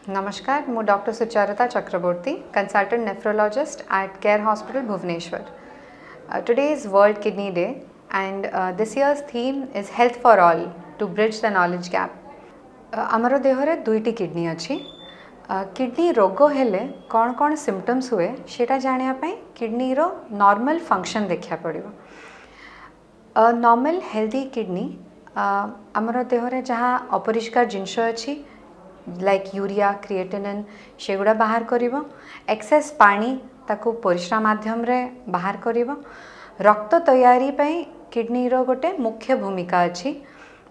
नमस्कार, मु doctor Sucharita Chakraborty, consultant nephrologist at Care Hospital, Bhubaneswar. Today is World Kidney Day and this year's theme is Health for All to bridge the knowledge gap. आमर Dehre दुईटी kidney अच्छी kidney रोग हेले कौन कौन symptoms हुए सेटा जानिया पाई किडनी रो नॉर्मल फंक्शन देखा पड़िबो। नॉर्मल हेल्दी किडनी आमर देहरे जहाँ अपरिष्कार जिनस अच्छी लाइक यूरिया क्रिएटिनिन सेगुड़ा बाहर करिवो। एक्सेस पानी ताकू परिश्रा माध्यम रे बाहर करिवो। रक्त तैयारी पई किडनी रो गोटे मुख्य भूमिका अच्छी।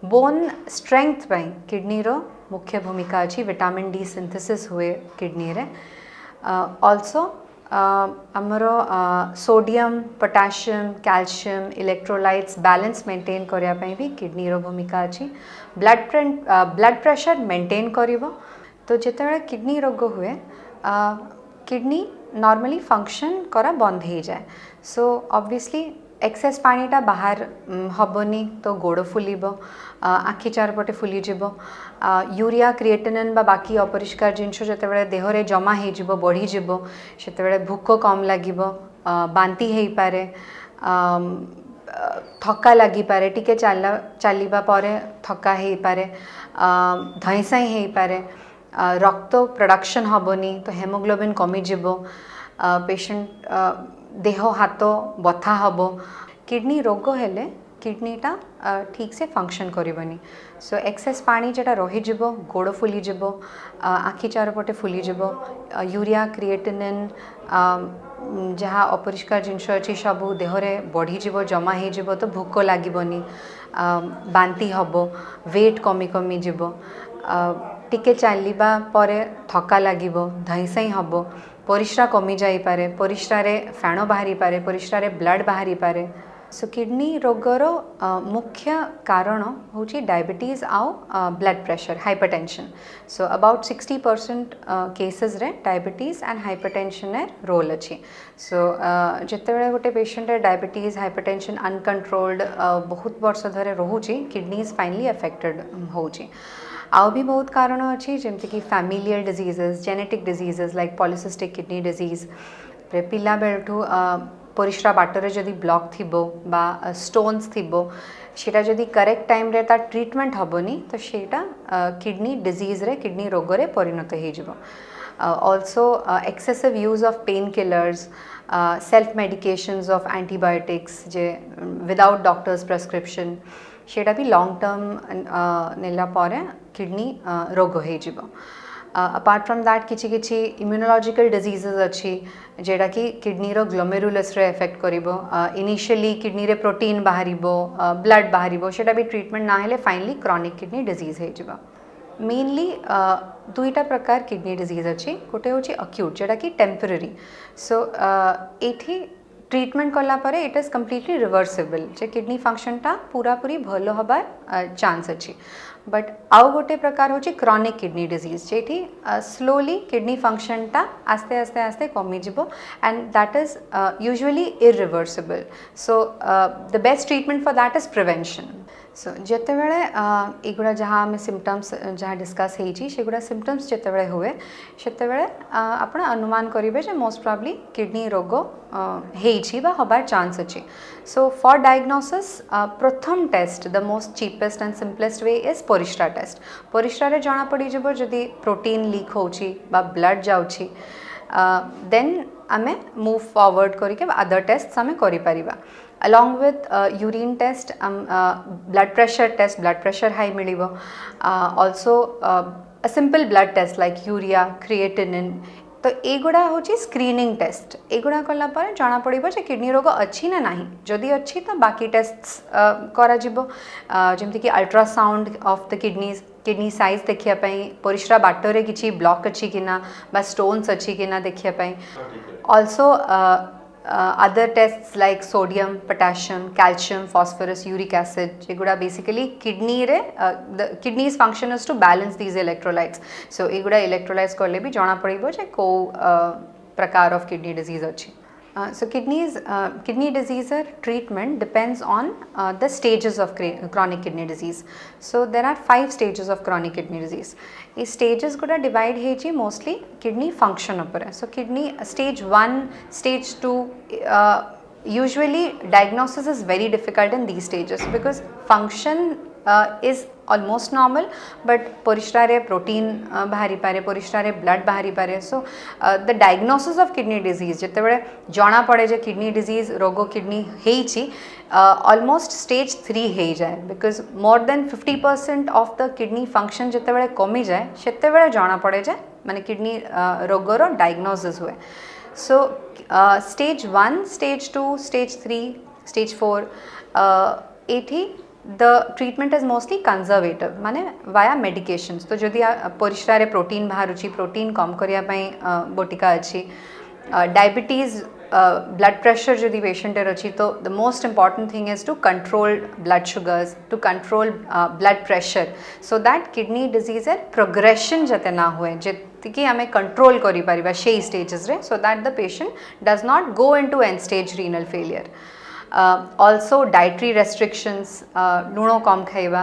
बोन स्ट्रेंथ पई किडनी रो मुख्य भूमिका अच्छी। विटामिन डी सिंथेसिस हुए किडनी रे। ऑल्सो आमरो sodium potassium calcium electrolytes balance maintain करिया पई भी किडनी रो भूमिका अच्छी। ब्लड प्रेशर मेंटेन करिवो। तो जेतेबेले किडनी रोग हुए किडनी नॉर्मली फंक्शन करा बंद हो जाए। सो ऑब्वियसली एक्सेस पानीटा बाहर हबनी तो गोड़ फुलिबो, आखि चारपटे फुली जिवो। यूरिया क्रिएटिनिन बा बाकी अपरिष्कार जिनस जेतेबेले देहरे जमा हो जिवो बढ़ी जिवो सेतेबेले भूख कम लागिबो, बांती हेई पारे, थका लगी पारे, टिके चलवा परे थका हेई पारे, धईसाई हेई पारे, रक्त प्रोडक्शन हबनी तो हेमोग्लोबिन कमी जिवो, पेशेंट देह हाथ बथा हबो। किडनी रोग हेले किडनीटा ठीक से फंक्शन करबनी। सो एक्सेस पानी जेटा रही जिवो गोड़ फुली जिवो, आखि चारपटे फुली जिवो। यूरिया क्रिएटिनिन जहाँ अपरिष्कार जिनस अच्छी सबू देहरे बढ़ी जिवो जमा हो जिवो तो भूख लागिबनी, बांती हबो, वेट कमी कमी जिवो, टिके चलवा परे थका लागिबो, धईसाई हबो, परिश्रा कमी जाई पारे, परिश्रा रे फेण बाहरी पारे, परिश्रा रे ब्लड बाहरी पारे। सो किडनी रोगर मुख्य कारण होची डायबिटीज आउ blood pressure hypertension. So about 60% cases रे डायबिटीज एंड हाइपरटेंशन रे रोल अच्छी। सो जितेबेले गोटे पेशेंट डायबिटीज हाइपरटेंशन अनकंट्रोल्ड बहुत वर्ष धरे रोची किडनीज फाइनली अफेक्टेड होची। आउ भी बहुत कारण अच्छी जमती कि familial diseases, genetic diseases like polycystic kidney disease, पिला बेलठू परिश्रा बाटरे जदि ब्लॉक थिबो बा स्टोन्स थिबो सेटा जदि करेक्ट टाइम रे ता ट्रीटमेंट हबनी तो सेटा किडनी डिजीज रे किडनी रोग रे परिणत हो जिवो। Also excessive use of pain killers, self medications of antibiotics J without doctors prescription सेटा भी लॉन्ग टर्म नेला परे किडनी रोग हो जिवो। अपार्ट फ्रॉम दैट किछि किछि इम्यूनोलॉजिकल डिजीजेस अच्छी जेड़ा कि किडनी रो ग्लोमेरुलस रे इफेक्ट करिवो। इनिशियली किडनी रे प्रोटीन बाहरिबो, ब्लड बाहरिबो, सेटा भी ट्रीटमेंट ना हेले फाइनली क्रॉनिक किडनी डिजीज हो जिवो। मेनली दुईटा प्रकार किडनी डिजीज अच्छी। गोटे होची अक्यूट जेड़ा कि टेम्पररी। सो एठी ट्रीटमेंट कला परे इट इज कम्प्लीटली रिवर्सिबल जे किडनी फंक्शनटा पूरा पूरी भल हबार चांस अच्छी। बट आउ गोटे प्रकार होची क्रॉनिक किडनी डिजीज जेठी स्लोली किडनी फंक्शनटा आस्ते आस्ते आस्ते कमी जिवो and that is usually irreversible. So the best treatment for that is prevention. So जेतेबेले एगुड़ा जहाँ आम सिम्पटम्स जहाँ डिस्कस होइछि सेगुड़ा सिम्पटम्स जेतेबेले हुए सेतेबेले आपण अनुमान करिवे जे मोस्ट प्रोबेबली किडनी रोग हेइछि बा हबार चांस अछि। सो फॉर डायग्नोसिस प्रथम test the most cheapest and simplest way is परिश्रा टेस्ट। परिश्रा रे जाना पड़ी जब जदि प्रोटीन लीक होछि बा ब्लड जाउछि देन आमे मूव फॉरवर्ड करके अदर टेस्ट आमे करि परिबा। along with urine test, blood pressure test, blood pressure high मिलिबो। also a simple blood test like urea creatinine तो एगुड़ा होची स्क्रीनिंग टेस्ट। एगुड़ा कला पर जाना पड़िबो जे किडनी रोग अच्छी ना नाही। जदि अच्छी तो बाकी टेस्ट्स करा जिवो जेमति कि ultrasound of the kidneys, kidney size देखिया पई, परिश्रा बाटरे किछि ब्लॉक अच्छी किना बा स्टोन्स अच्छी किना देखिया पई। Also other tests like sodium, potassium, calcium, phosphorus, uric acid एगुड़ा basically kidney रे the kidney's function is to balance these electrolytes. So एगुड़ा electrolytes करले भी जाना पड़िबो जे को प्रकार of kidney disease अच्छी। So kidney disease treatment depends on the stages of chronic kidney disease. So there are 5 stages of chronic kidney disease. These stages guda divide heji mostly kidney function upare. So kidney stage 1, stage 2, usually diagnosis is very difficult in these stages because function is almost normal, but porishra protein bahari pare, porishra blood bahari pare. So the diagnosis of kidney disease jete bale jana pade je kidney disease rogo kidney heichi almost stage 3 hei jae, because more than 50% of the kidney function jete bale komi jae sete bale jana pade je mane kidney rogo ro diagnosis hue. So stage 1, stage 2, stage 3, stage 4 एठी the treatment is mostly conservative माने via medications. तो जदि परिश्रा रे protein बाहरुची protein कम करिया पई बोटिका अछि, diabetes blood pressure जदि patient अछि तो the most important thing is to control blood sugars, to control blood pressure, so that kidney disease progression जते ना हुए कि आमे कंट्रोल करि परिबा से stages रे, so that the patient does not go into end stage renal failure. Also dietary restrictions, ludo कम खाइबा,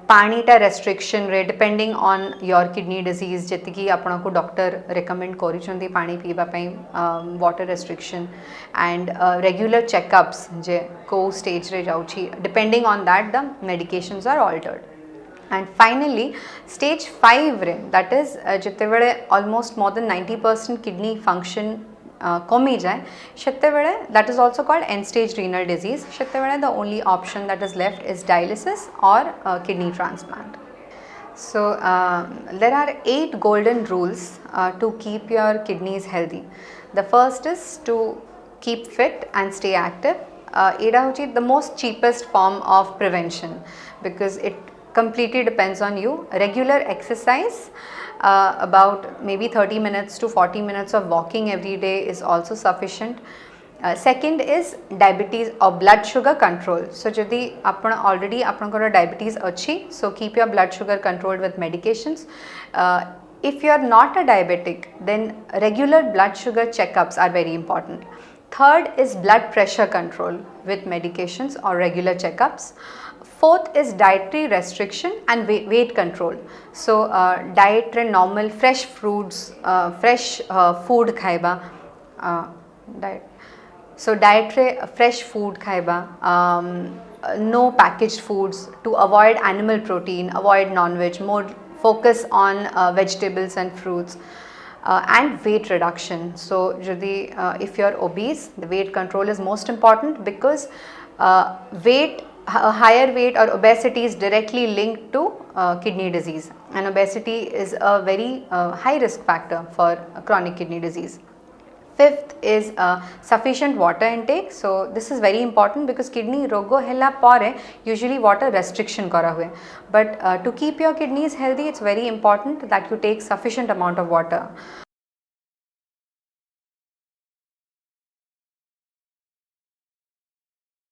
पानीटा restriction रे depending on your kidney disease जति कि आपन को डॉक्टर recommend करिसंती पानी पीबा पई, water restriction and regular checkups जे को stage रे जाउची, depending on that the medications are altered. And finally stage 5 रे, that is जते बेले almost more than 90% kidney function कमी जाए सेते बेले, that is also called end stage renal disease, सेते बेले the only option that is left is dialysis or kidney transplant. So there are 8 golden rules to keep your kidneys healthy. The first is to keep fit and stay active. एडा होची the most cheapest form of prevention because it completely depends on you. Regular exercise, about maybe 30 minutes to 40 minutes of walking every day is also sufficient. Second is diabetes or blood sugar control. So jodi apan already apankara diabetes achi, so keep your blood sugar controlled with medications. If you are not a diabetic, then regular blood sugar checkups are very important. Third is blood pressure control with medications or regular checkups. Fourth is dietary restriction and weight control. So diet re normal fresh fruits, fresh food khaiba, diet. So diet re fresh food khaiba, no packaged foods, to avoid animal protein, avoid non-veg, more focus on vegetables and fruits. And weight reduction. So jodi if you are obese, the weight control is most important because higher weight or obesity is directly linked to kidney disease, and obesity is a very high risk factor for chronic kidney disease. Fifth is sufficient water intake. So this is very important because kidney rogo hela pore usually water restriction kara hue, but to keep your kidneys healthy it's very important that you take sufficient amount of water.